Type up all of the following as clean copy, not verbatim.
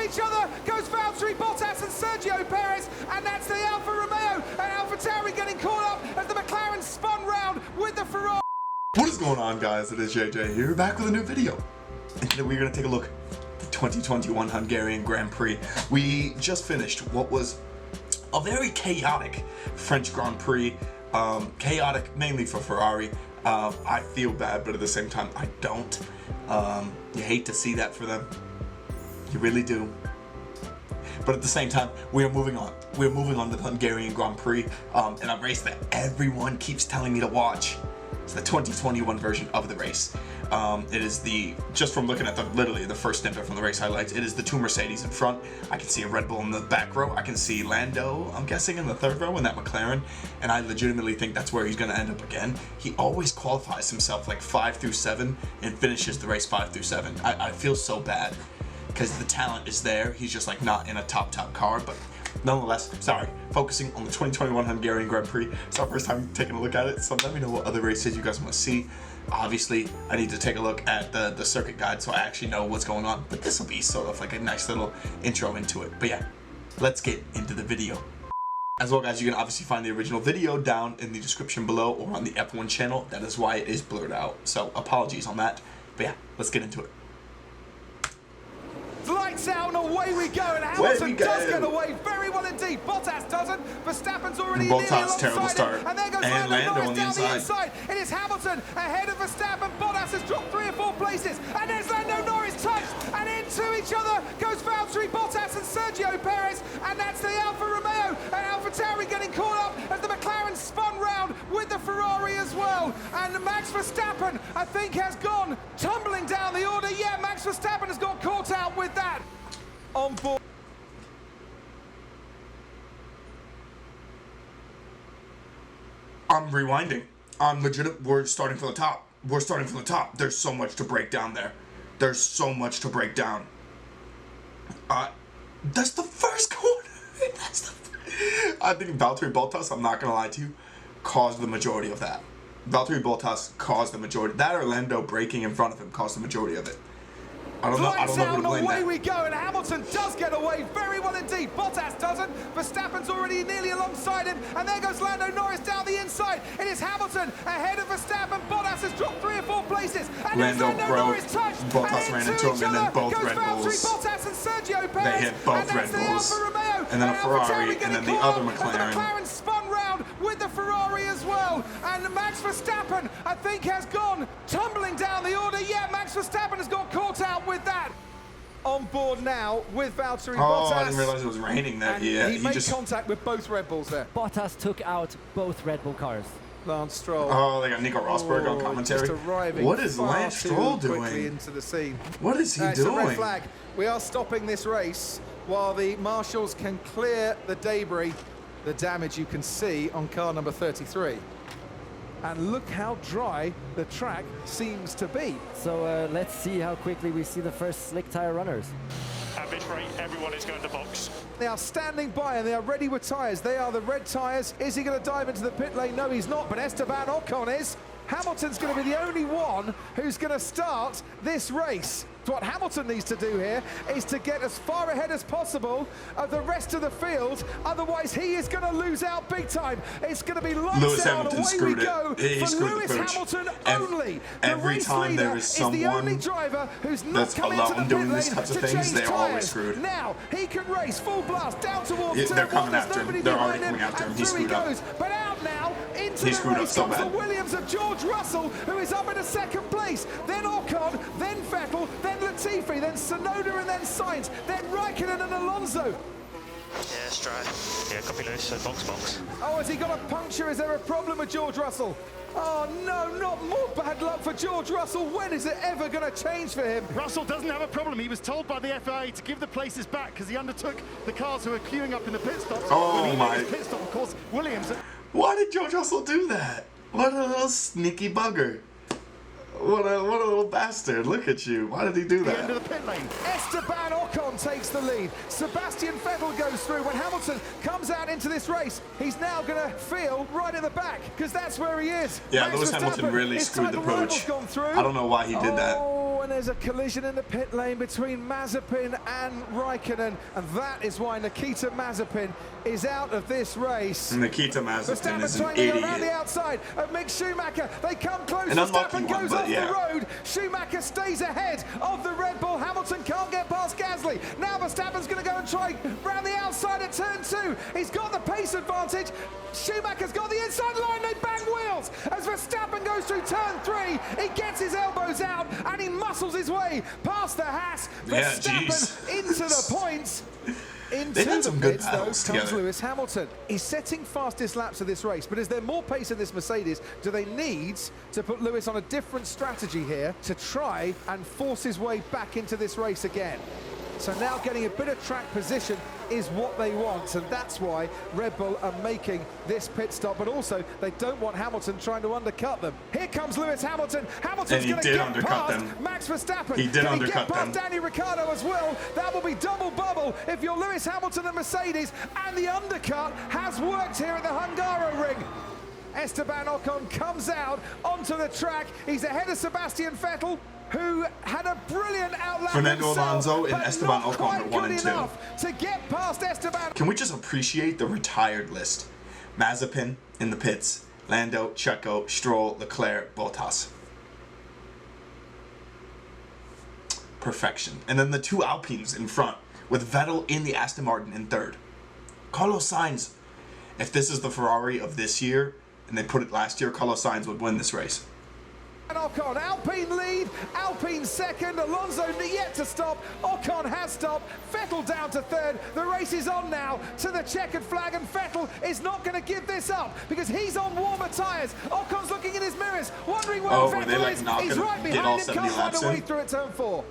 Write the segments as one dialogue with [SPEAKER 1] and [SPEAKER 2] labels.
[SPEAKER 1] each other goes Valtteri Bottas and Sergio Perez, and that's the Alfa Romeo and AlphaTauri getting caught up as the McLaren spun round with the Ferrari.
[SPEAKER 2] What is going on, guys? It is JJ here, back with a new video. And today we're going to take a look at the 2021 Hungarian Grand Prix. We just finished what was a very chaotic French Grand Prix. Chaotic mainly for Ferrari. I feel bad, but at the same time, I don't. You hate to see that for them. You really do. But at the same time, we are moving on. We're moving on to the Hungarian Grand Prix, and a race that everyone keeps telling me to watch. It's the 2021 version of the race. It is just from looking at literally the first snippet from the race highlights, it is the two Mercedes in front. I can see a Red Bull in the back row. I can see Lando, I'm guessing, in the third row, and that McLaren. And I legitimately think that's where he's going to end up again. He always qualifies himself like 5 through 7 and finishes the race 5 through 7. I feel so bad because the talent is there. He's just like not in a top car, but nonetheless, sorry, focusing on the 2021 Hungarian Grand Prix. It's our first time taking a look at it, so let me know what other races you guys want to see. Obviously, I need to take a look at the circuit guide so I actually know what's going on, but this will be sort of like a nice little intro into it. But yeah, let's get into the video. As well, guys, you can obviously find the original video down in the description below or on the F1 channel. That is why it is blurred out, so apologies on that. But yeah, let's get into it.
[SPEAKER 1] Lights out and away we go, and Hamilton does get away very well indeed. Bottas doesn't. Verstappen's already
[SPEAKER 2] Bottas, terrible start.
[SPEAKER 1] And there goes Lando on the inside. It is Hamilton ahead of Verstappen. Bottas has dropped 3 or 4 places, and there's Lando Norris touched, and into each other goes Valtteri Bottas and Sergio Perez, and that's the Alfa Romeo and AlphaTauri getting caught up as the McLaren spun round with the Ferrari as well. And Max Verstappen, I think, has gone tumbling down the order. Yeah, Max Verstappen has got caught out with that. On board.
[SPEAKER 2] I'm rewinding. I'm legit. We're starting from the top. We're starting from the top. There's so much to break down there. There's so much to break down. That's the first corner. I think Valtteri Bottas, I'm not gonna lie to you, caused the majority of that. Valtteri Bottas caused the majority. That or Lando braking in front of him caused the majority of it. I don't know who to blame
[SPEAKER 1] away we go, and Hamilton does get away very well indeed. Bottas doesn't. Verstappen's already nearly alongside him, and there goes Lando Norris down the inside. It is Hamilton ahead of Verstappen. Bottas has dropped 3 or 4 places, and Lando Norris touched.
[SPEAKER 2] Bottas ran into him, and then both Red Bulls.
[SPEAKER 1] Bottas and Sergio Perez,
[SPEAKER 2] they hit both Red Bulls, and then a Ferrari, and then the other McLaren.
[SPEAKER 1] The McLaren spun round with the Ferrari as well, and Max Verstappen, I think, has gone tumbling down the order. Yeah, Max Verstappen has got caught out with that. On board now with Valtteri Bottas.
[SPEAKER 2] Oh, I didn't realize it was raining there. Yeah,
[SPEAKER 1] he made contact with both Red Bulls there.
[SPEAKER 3] Bottas took out both Red Bull cars.
[SPEAKER 1] Lance Stroll.
[SPEAKER 2] Oh, they got Nico Rosberg on commentary. What is Lance Stroll doing?
[SPEAKER 1] Into the scene.
[SPEAKER 2] What is he doing?
[SPEAKER 1] It's a red flag. We are stopping this race while the marshals can clear the debris, the damage you can see on car number 33. And look how dry the track seems to be.
[SPEAKER 3] So let's see how quickly we see the first slick tire runners.
[SPEAKER 4] At bit rate, everyone is going to box.
[SPEAKER 1] They are standing by and they are ready with tyres. They are the red tyres. Is he going to dive into the pit lane? No, he's not, but Esteban Ocon is. Hamilton's going to be the only one who's going to start this race. What Hamilton needs to do here is to get as far ahead as possible of the rest of the field, otherwise he is going to lose out big time. It's going to be lights out, away we go for Lewis Hamilton only.
[SPEAKER 2] Every time there is someone
[SPEAKER 1] the only driver who's not coming into the pit lane to change tyres. Now he can race full blast down towards turn 1. There's nobody behind him, and through he goes. But out now into the race comes the Williams of George Russell, who is up in a 2nd place. Then Ocon, then Vettel, then Latifi, then Tsunoda, and then Sainz, then Raikkonen and Alonso.
[SPEAKER 4] Yeah, it's dry. Yeah, copy Lewis, box.
[SPEAKER 1] Oh, has he got a puncture? Is there a problem with George Russell? Oh no, not more bad luck for George Russell. When is it ever going to change for him?
[SPEAKER 5] Russell doesn't have a problem. He was told by the FIA to give the places back because he undertook the cars who were queuing up in the pit stops.
[SPEAKER 2] Oh my!
[SPEAKER 5] Pit stop, of course, Williams.
[SPEAKER 2] Why did George Russell do that? What a little sneaky bugger. What a little bastard. Look at you. Why did he do that?
[SPEAKER 5] The end of the pit lane.
[SPEAKER 1] Esteban Ocon takes the lead. Sebastian Vettel goes through. When Hamilton comes out into this race, he's now going to feel right in the back because that's where he is.
[SPEAKER 2] Yeah, Lewis Hamilton really screwed the approach. I don't know why he did that.
[SPEAKER 1] and there's a collision in the pit lane between Mazepin and Raikkonen, and that is why Nikita Mazepin is out of this race.
[SPEAKER 2] Nikita Mazepin is an
[SPEAKER 1] trying to go around the
[SPEAKER 2] idiot.
[SPEAKER 1] outside of Mick Schumacher. They come close.
[SPEAKER 2] An unlucky
[SPEAKER 1] Verstappen
[SPEAKER 2] one,
[SPEAKER 1] goes
[SPEAKER 2] but
[SPEAKER 1] off
[SPEAKER 2] yeah.
[SPEAKER 1] the road. Schumacher stays ahead of the Red Bull. Hamilton can't get past Gasly. Now Verstappen's going to go and try round the outside at turn 2. He's got the pace advantage. Schumacher's got the inside line. They bang wheels as Verstappen goes through turn 3. He gets his elbows out and he muscles his way past the Haas.
[SPEAKER 2] Yeah,
[SPEAKER 1] Verstappen into the points.
[SPEAKER 2] They've had some good battles
[SPEAKER 1] comes
[SPEAKER 2] together.
[SPEAKER 1] Lewis Hamilton. He's setting fastest laps of this race, but is there more pace in this Mercedes? Do they need to put Lewis on a different strategy here to try and force his way back into this race again? So now getting a bit of track position is what they want, and that's why Red Bull are making this pit stop, but also they don't want Hamilton trying to undercut them. Here comes Lewis Hamilton. Hamilton's going to get past Max Verstappen.
[SPEAKER 2] He did undercut
[SPEAKER 1] get past
[SPEAKER 2] them.
[SPEAKER 1] Danny Ricciardo as well. That will be double bubble if you're Lewis Hamilton and Mercedes, and the undercut has worked here at the Hungaroring. Esteban Ocon comes out onto the track. He's ahead of Sebastian Vettel, who had a brilliant outlap
[SPEAKER 2] Fernando
[SPEAKER 1] himself,
[SPEAKER 2] Alonso and
[SPEAKER 1] but
[SPEAKER 2] Esteban
[SPEAKER 1] not
[SPEAKER 2] Ocon
[SPEAKER 1] quite
[SPEAKER 2] at 1 and
[SPEAKER 1] good
[SPEAKER 2] 2.
[SPEAKER 1] enough to get past Esteban.
[SPEAKER 2] Can we just appreciate the retired list? Mazepin in the pits, Lando, Checo, Stroll, Leclerc, Bottas. Perfection. And then the 2 Alpines in front, with Vettel in the Aston Martin in 3rd. Carlos Sainz, if this is the Ferrari of this year, and they put it last year, Carlos Sainz would win this race.
[SPEAKER 1] Ocon, Alpine lead, Alpine 2nd, Alonso yet to stop, Ocon has stopped, Vettel down to 3rd, the race is on now to the checkered flag, and Vettel is not going to give this up because he's on warmer tyres. Ocon's looking in his mirrors, wondering where Vettel is. He's right behind him, can't find a way through at turn 4.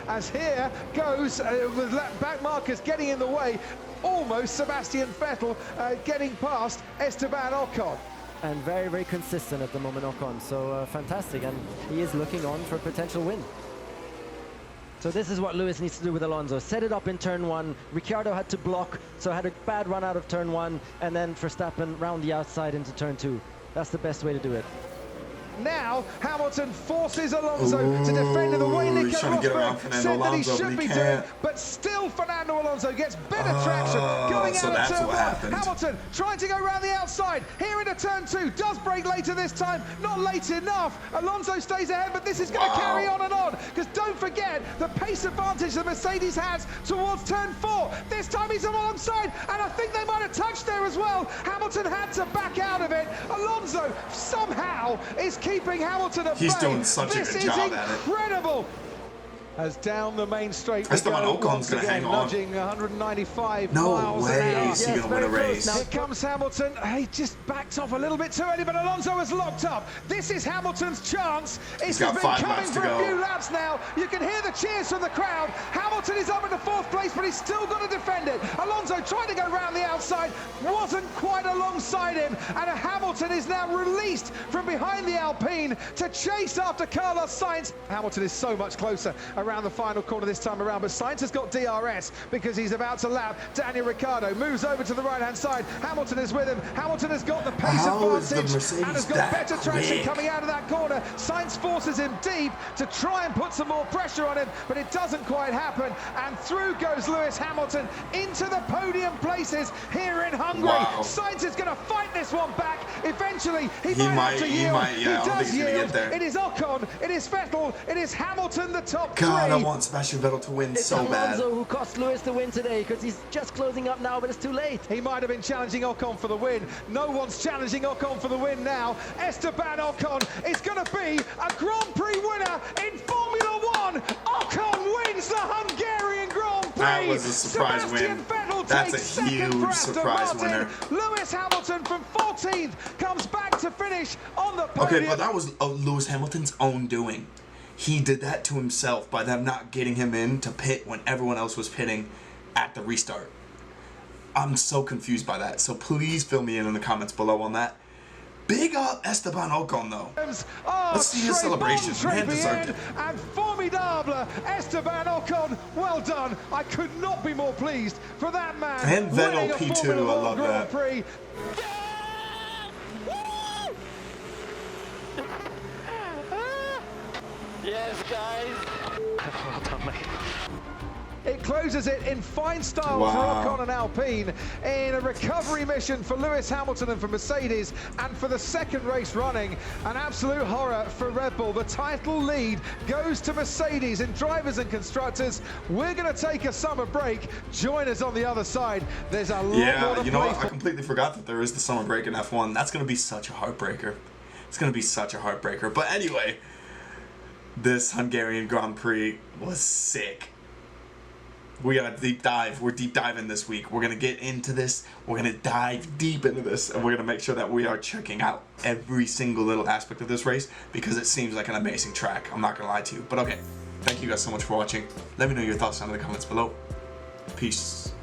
[SPEAKER 1] As here goes, with back markers getting in the way, almost Sebastian Vettel getting past Esteban Ocon.
[SPEAKER 3] And very, very consistent at the moment, Ocon. So fantastic, and he is looking on for a potential win.
[SPEAKER 6] So this is what Lewis needs to do with Alonso. Set it up in turn 1. Ricciardo had to block, so had a bad run out of turn 1, and then Verstappen round the outside into turn 2. That's the best way to do it.
[SPEAKER 1] Now Hamilton forces Alonso to defend in the way Nico Rosberg said that he should be doing, but still Fernando Alonso gets better traction going out of turn 1. Hamilton trying to go around the outside here into turn 2, does brake later this time, not late enough. Alonso stays ahead, but this is going to carry on and on, because don't forget the pace advantage the Mercedes has towards turn 4. This time he's alongside, and I think they might have touched there as well. Hamilton had to back out of it. Alonso somehow is keeping Hamilton at bay.
[SPEAKER 2] He's doing such a good job at it.
[SPEAKER 1] Incredible. As down the main straight we
[SPEAKER 2] Esteban
[SPEAKER 1] go,
[SPEAKER 2] Ocon's going to hang on.
[SPEAKER 1] nudging 195
[SPEAKER 2] no
[SPEAKER 1] miles
[SPEAKER 2] way
[SPEAKER 1] an hour.
[SPEAKER 2] is he going to win a race.
[SPEAKER 1] Here comes Hamilton. He just backed off a little bit too early, but Alonso is locked up. This is Hamilton's chance. It's been coming for a few laps now. You can hear the cheers from the crowd. Hamilton is up into 4th place, but he's still got to defend it. Alonso trying to go round the outside, wasn't quite alongside him, and Hamilton is now released from behind the Alpine to chase after Carlos Sainz. Hamilton is so much closer around the final corner this time around, but Sainz has got DRS because he's about to lap Daniel Ricciardo. Moves over to the right-hand side. Hamilton is with him. Hamilton has got the pace advantage and has got better traction coming out of that corner. Sainz forces him deep to try and put some more pressure on him, but it doesn't quite happen, and through goes Lewis Hamilton into the podium places here in Hungary. Sainz is going to fight this one back. Eventually, he might have to yield. He does yield. It is Ocon, it is Vettel, it is Hamilton, the top 3.
[SPEAKER 2] God, I want Sebastian Vettel to win so bad.
[SPEAKER 6] It's Alonso who cost Lewis the win today, because he's just closing up now, but it's too late.
[SPEAKER 1] He might have been challenging Ocon for the win. No one's challenging Ocon for the win now. Esteban Ocon is going to be a Grand Prix winner in Formula 1. Ocon wins the Hungarian Grand Prix.
[SPEAKER 2] That was a surprise win. That's a huge surprise winner.
[SPEAKER 1] Lewis Hamilton from 14th comes back to finish on the podium.
[SPEAKER 2] Okay, but that was Lewis Hamilton's own doing. He did that to himself by them not getting him in to pit when everyone else was pitting at the restart. I'm so confused by that, so please fill me in the comments below on that. Big up Esteban Ocon though. Let's see his celebration. Man deserved it.
[SPEAKER 1] And formidable Esteban Ocon. Well done. I could not be more pleased for that man.
[SPEAKER 2] And Vettel P2. I love that.
[SPEAKER 1] Prix.
[SPEAKER 4] Yes, guys. Well done, mate.
[SPEAKER 1] It closes it in fine style for Ocon and Alpine in a recovery mission for Lewis Hamilton and for Mercedes, and for the second race running, an absolute horror for Red Bull. The title lead goes to Mercedes in drivers and constructors. We're going to take a summer break. Join us on the other side. There's a lot more to
[SPEAKER 2] you know
[SPEAKER 1] play
[SPEAKER 2] what?
[SPEAKER 1] for.
[SPEAKER 2] I completely forgot that there is the summer break in F1. That's going to be such a heartbreaker. It's going to be such a heartbreaker. But anyway, this Hungarian Grand Prix was sick. We got a deep dive. We're deep diving this week. We're going to get into this. We're going to dive deep into this. And we're going to make sure that we are checking out every single little aspect of this race, because it seems like an amazing track. I'm not going to lie to you. But okay, thank you guys so much for watching. Let me know your thoughts down in the comments below. Peace.